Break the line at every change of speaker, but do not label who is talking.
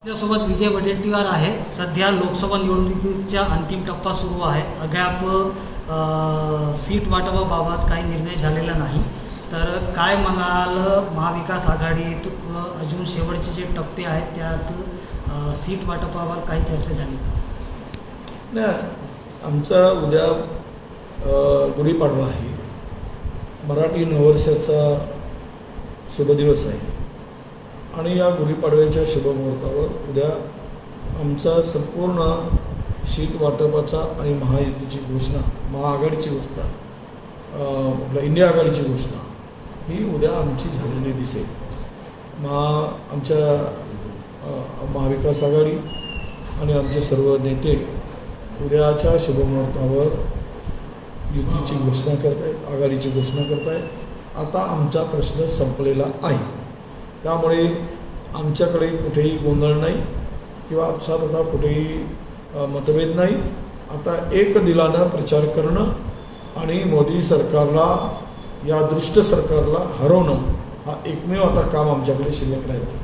आपल्यासोबत विजय वडेट्टीवार आहेत। सध्या लोकसभा निवडणुकीचा अंतिम टप्पा सुरू आहे। अद्याप सीट वाटपाबाबत काही निर्णय झालेला नाही, तर काय म्हणाल? महाविकास आघाडीत अजून शेवटचे जे टप्पे आहेत त्यात सीट वाटपावर काही चर्चा झाली का?
नाही, आमचा उद्या गुढीपाडवा आहे, मराठी नववर्षाचा शुभदिवस आहे आणि या गुढीपाडव्याच्या शुभमुहूर्तावर उद्या आमचा संपूर्ण सीट वाटपाचा आणि महायुतीची घोषणा, महाआघाडीची घोषणा, आपल्या इंडिया आघाडीची घोषणा ही उद्या आमची झालेली दिसेल। आमच्या महाविकास आघाडी आणि आमचे सर्व नेते उद्याच्या शुभमुहूर्तावर युतीची घोषणा करतायत, आघाडीची घोषणा करतायत। आता आमचा प्रश्न संपलेला आहे, त्यामुळे आमच्याकडे कुठेही गोंधळ नाही किंवा आपसात आता कुठेही मतभेद नाही। आता एक दिलानं प्रचार करणं आणि मोदी सरकारला, या दुष्ट सरकारला हरवणं हा एकमेव आता काम आमच्याकडे शिल्लक राहिलं।